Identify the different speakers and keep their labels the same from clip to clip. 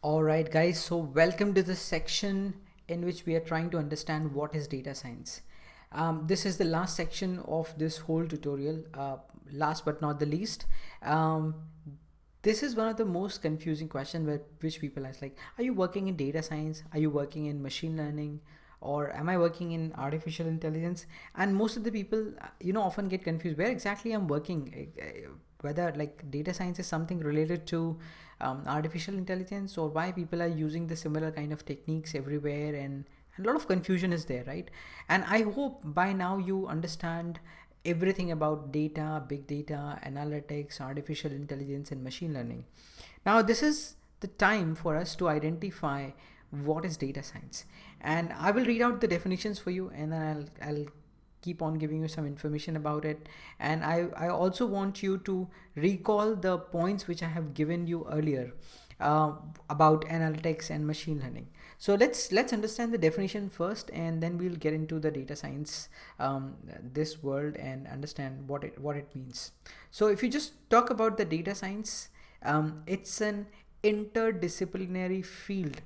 Speaker 1: All right, guys, so welcome to this section in which we are trying to understand what is data science. This is the last section of this whole tutorial, last but not the least. This is one of the most confusing questions which people ask, like, are you working in data science? Are you working in machine learning? Or am I working in artificial intelligence? And most of the people, often get confused where exactly I'm working, whether like data science is something related to artificial intelligence, or why people are using the similar kind of techniques everywhere, and a lot of confusion is there, right? And I hope by now you understand everything about data, big data, analytics, artificial intelligence, and machine learning. Now this is the time for us to identify what is data science, and I will read out the definitions for you, and then I'll keep on giving you some information about it. And I also want you to recall the points which I have given you earlier about analytics and machine learning. So let's understand the definition first, and then we'll get into the data science, this world, and understand what it means. So if you just talk about the data science, it's an interdisciplinary field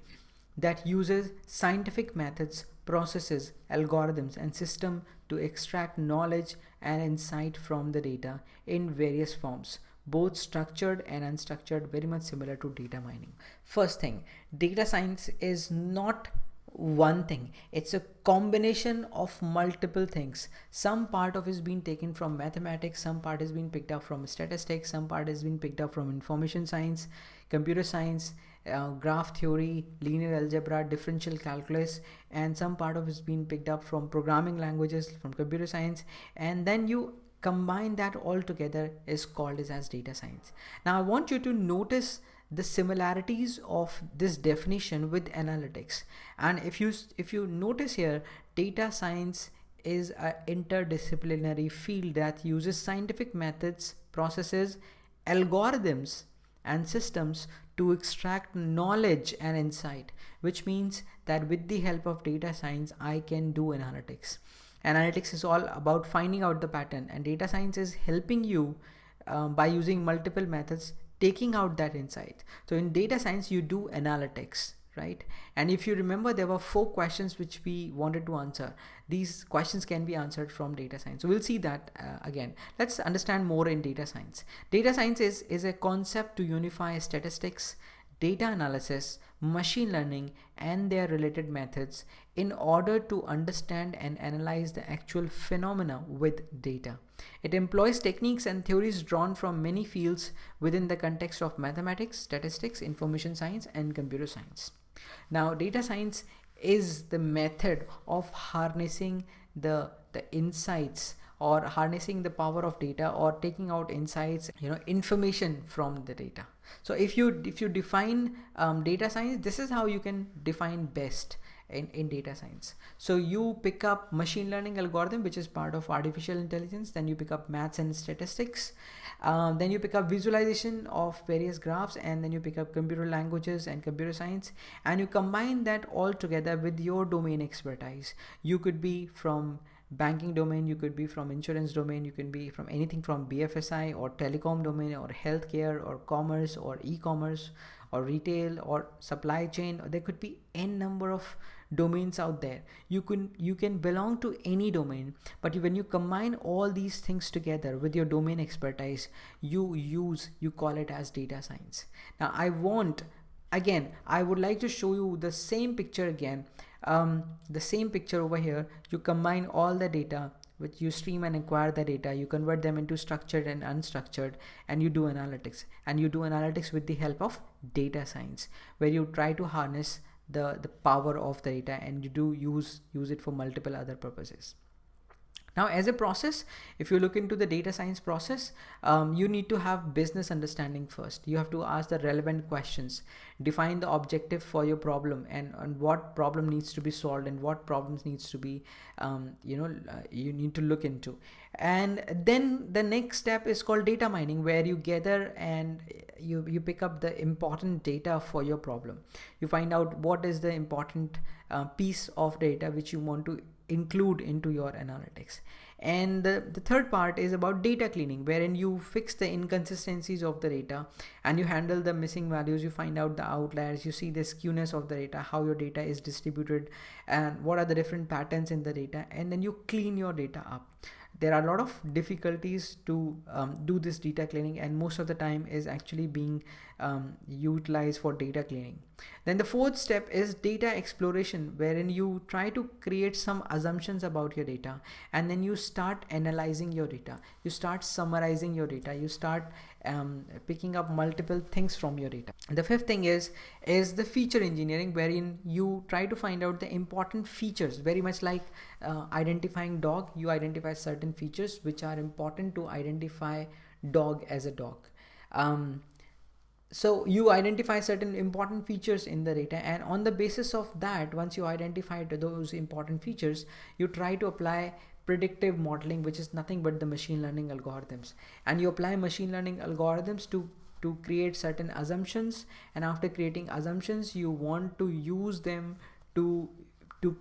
Speaker 1: that uses scientific methods, processes, algorithms, and system to extract knowledge and insight from the data in various forms, both structured and unstructured, very much similar to data mining. First thing, data science is not one thing, it's a combination of multiple things. Some part of it is being taken from mathematics, some part is being picked up from statistics, some part is being picked up from information science, computer science, graph theory, linear algebra, differential calculus, and some part of it is being picked up from programming languages, from computer science, and then you combine that all together is called as data science. Now I want you to notice the similarities of this definition with analytics. And if you notice here, data science is an interdisciplinary field that uses scientific methods, processes, algorithms, and systems to extract knowledge and insight, which means that with the help of data science I can do analytics. Analytics is all about finding out the pattern, and data science is helping you by using multiple methods taking out that insight. So in data science you do analytics, right? And if you remember, there were 4 questions which we wanted to answer. These questions can be answered from data science, so we'll see that again. Let's understand more in data science. Data science is a concept to unify statistics, data analysis, machine learning, and their related methods in order to understand and analyze the actual phenomena with data. It employs techniques and theories drawn from many fields within the context of mathematics, statistics, information science, and computer science. Now, data science is the method of harnessing the insights, or harnessing the power of data, or taking out insights, information from the data. So if you define data science, this is how you can define best in data science. So you pick up machine learning algorithm, which is part of artificial intelligence, then you pick up maths and statistics, then you pick up visualization of various graphs, and then you pick up computer languages and computer science, and you combine that all together with your domain expertise. You could be from banking domain, you could be from insurance domain, you can be from anything from BFSI or telecom domain or healthcare or commerce or e-commerce or retail or supply chain, or there could be n number of domains out there. You can belong to any domain, but when you combine all these things together with your domain expertise, you call it as data science. Now I would like to show you the same picture again. The same picture over here. You combine all the data, which you stream and acquire the data, you convert them into structured and unstructured, and you do analytics. And you do analytics with the help of data science, where you try to harness the power of the data, and you do use it for multiple other purposes. Now, as a process, if you look into the data science process, you need to have business understanding first. You have to ask the relevant questions, define the objective for your problem, and what problem needs to be solved, and what problems needs to be, you need to look into. And then the next step is called data mining, where you gather and you pick up the important data for your problem. You find out what is the important piece of data which you want to include into your analytics. And the third part is about data cleaning, wherein you fix the inconsistencies of the data and you handle the missing values, you find out the outliers, you see the skewness of the data, how your data is distributed and what are the different patterns in the data, and then you clean your data up. There are a lot of difficulties to do this data cleaning, and most of the time is actually being utilized for data cleaning. Then the fourth step is data exploration, wherein you try to create some assumptions about your data, and then you start analyzing your data, you start summarizing your data, you start picking up multiple things from your data. The fifth thing is the feature engineering, wherein you try to find out the important features, very much like identifying dog. You identify certain features which are important to identify dog as a dog. So you identify certain important features in the data, and on the basis of that, once you identified those important features, you try to apply predictive modeling, which is nothing but the machine learning algorithms, and you apply machine learning algorithms to create certain assumptions, and after creating assumptions, you want to use them to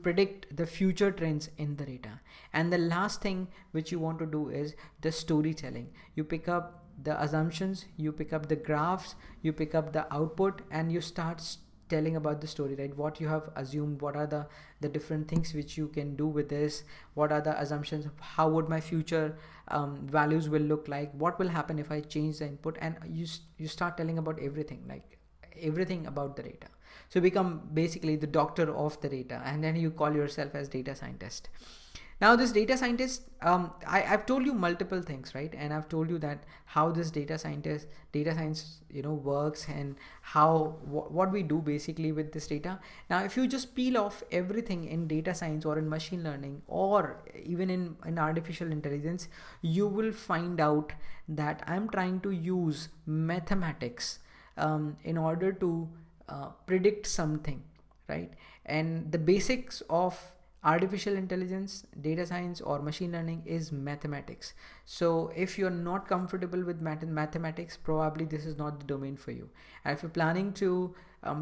Speaker 1: predict the future trends in the data. And the last thing which you want to do is the storytelling. You pick up the assumptions, you pick up the graphs, you pick up the output, and you start telling about the story, right? What you have assumed, what are the different things which you can do with this, what are the assumptions, how would my future values will look like, what will happen if I change the input, and you start telling about everything, like everything about the data. So you become basically the doctor of the data, and then you call yourself as data scientist. Now this data scientist, I've told you multiple things, right? And I've told you that how this data science, works, and what we do basically with this data. Now, if you just peel off everything in data science or in machine learning or even in artificial intelligence, you will find out that I'm trying to use mathematics in order to predict something, right? And the basics of artificial intelligence, data science, or machine learning is mathematics. So if you're not comfortable with mathematics, probably this is not the domain for you. And if you're planning to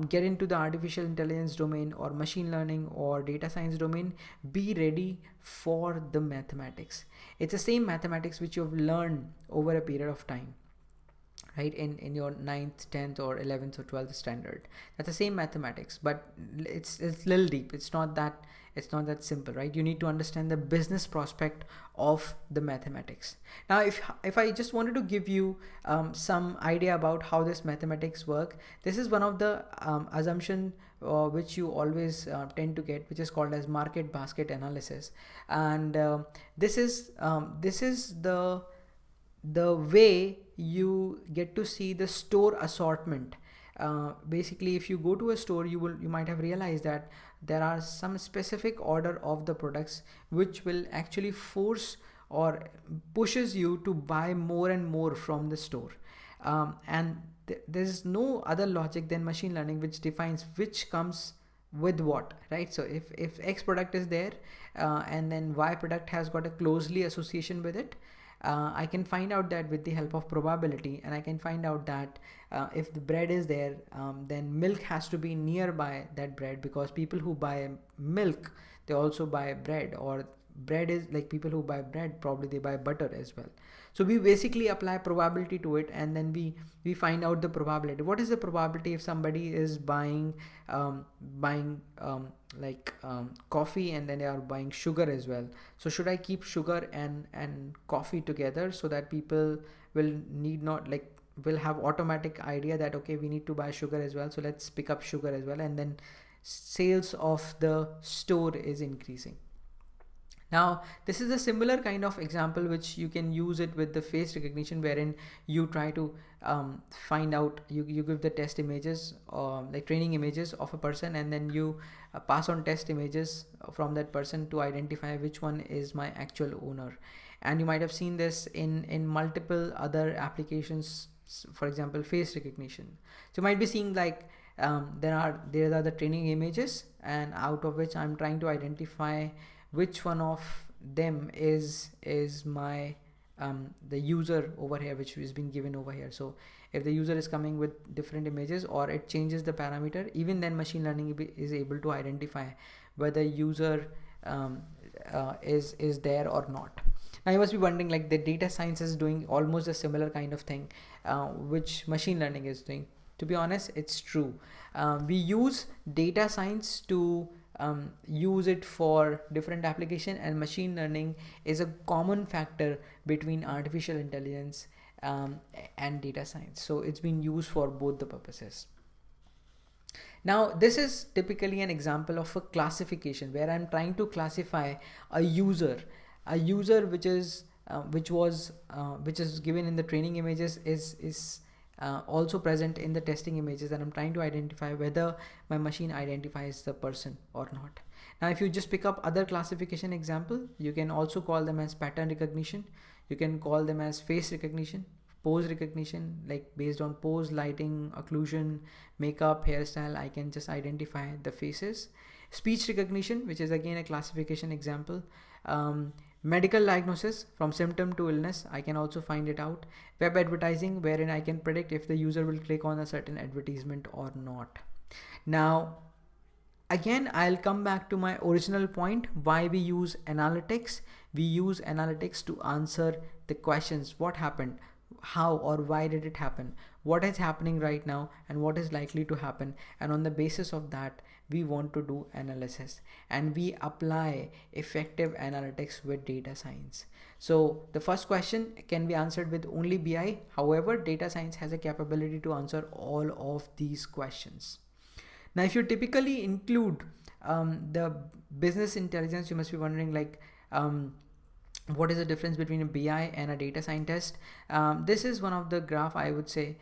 Speaker 1: get into the artificial intelligence domain or machine learning or data science domain, be ready for the mathematics. It's the same mathematics which you've learned over a period of time, right? In your 9th, 10th, or 11th or 12th standard. That's the same mathematics, but it's a little deep. It's not that simple, right? You need to understand the business prospect of the mathematics. Now, if I just wanted to give you some idea about how this mathematics work, this is one of the assumption which you always tend to get, which is called as market basket analysis. And this is the way you get to see the store assortment. Basically, if you go to a store, you might have realized that there are some specific order of the products which will actually force or pushes you to buy more and more from the store. And there's no other logic than machine learning which defines which comes with what, right? So if X product is there and then Y product has got a closely association with it, I can find out that with the help of probability, and I can find out that if the bread is there, then milk has to be nearby that bread, because people who buy milk, they also buy bread, or bread is like people who buy bread, probably they buy butter as well. So we basically apply probability to it, and then we find out the probability. What is the probability if somebody is buying coffee, and then they are buying sugar as well? So should I keep sugar and coffee together so that people will have automatic idea that, okay, we need to buy sugar as well, so let's pick up sugar as well, and then sales of the store is increasing. Now, this is a similar kind of example which you can use it with the face recognition, wherein you try to find out, you give the test images, like training images of a person, and then you pass on test images from that person to identify which one is my actual owner. And you might have seen this in multiple other applications, for example, face recognition. So you might be seeing like there are the training images, and out of which I'm trying to identify which one of them is my the user over here, which is being given over here. So if the user is coming with different images, or it changes the parameter, even then machine learning is able to identify whether user is there or not. Now you must be wondering, like, the data science is doing almost a similar kind of thing which machine learning is doing. To be honest, it's true. We use data science to use it for different application, and machine learning is a common factor between artificial intelligence and data science. So it's been used for both the purposes. Now this is typically an example of a classification where I'm trying to classify a user which is which is given in the training images is also present in the testing images, and I'm trying to identify whether my machine identifies the person or not. Now if you just pick up other classification example, you can also call them as pattern recognition, you can call them as face recognition, pose recognition, like based on pose, lighting, occlusion, makeup, hairstyle, I can just identify the faces. Speech recognition, which is again a classification example. Medical diagnosis, from symptom to illness, I can also find it out. Web advertising, wherein I can predict if the user will click on a certain advertisement or not. Now again, I'll come back to my original point, why we use analytics. We use analytics to answer the questions: what happened, how or why did it happen, what is happening right now, and what is likely to happen. And on the basis of that, we want to do analysis, and we apply effective analytics with data science. So the first question can be answered with only BI. However, data science has a capability to answer all of these questions. Now if you typically include the business intelligence, you must be wondering, like, what is the difference between a BI and a data scientist? This is one of the graph I would say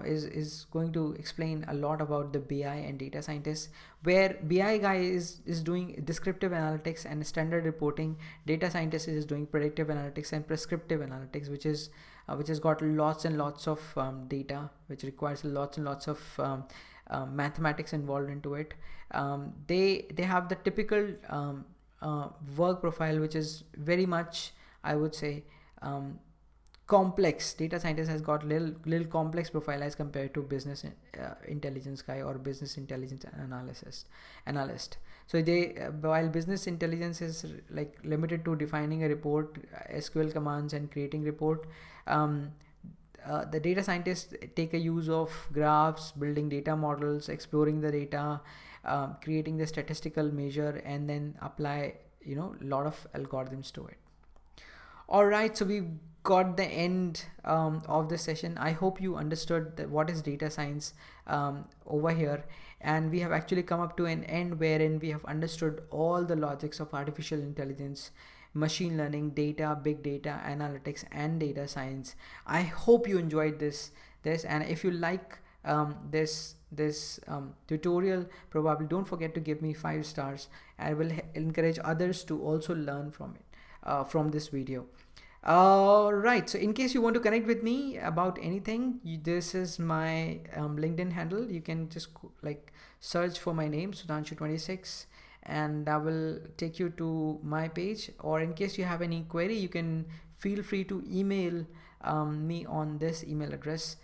Speaker 1: is going to explain a lot about the BI and data scientists, where BI guy is doing descriptive analytics and standard reporting. Data scientist is doing predictive analytics and prescriptive analytics, which has got lots and lots of data, which requires lots and lots of mathematics involved into it. They have the typical work profile, which is very much, I would say, complex. Data scientist has got little complex profile as compared to business intelligence guy or business intelligence analyst. So they while business intelligence is like limited to defining a report, SQL commands, and creating report, the data scientists take a use of graphs, building data models, exploring the data, creating the statistical measure, and then apply a lot of algorithms to it. All right, so we got the end of the session. I hope you understood what is data science over here, and we have actually come up to an end wherein we have understood all the logics of artificial intelligence, machine learning, data, big data, analytics, and data science. I hope you enjoyed this, and if you like this tutorial, probably don't forget to give me 5 stars. I will encourage others to also learn from it, from this video. All right, so in case you want to connect with me about anything, this is my LinkedIn handle. You can just like search for my name, Sudhanshu26, and that will take you to my page. Or in case you have any query, you can feel free to email me on this email address,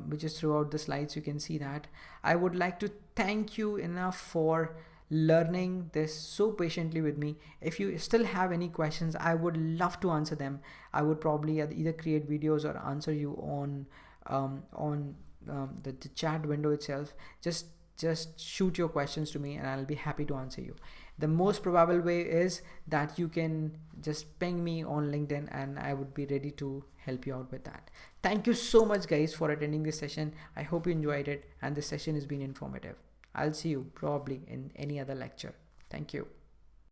Speaker 1: which is throughout the slides. You can see that. I would like to thank you enough for learning this so patiently with me. If you still have any questions, I would love to answer them. I would probably either create videos or answer you on the chat window itself. Just shoot your questions to me and I'll be happy to answer you. The most probable way is that you can just ping me on LinkedIn and I would be ready to help you out with that. Thank you so much guys for attending this session. I hope you enjoyed it and this session has been informative. I'll see you probably in any other lecture. Thank you.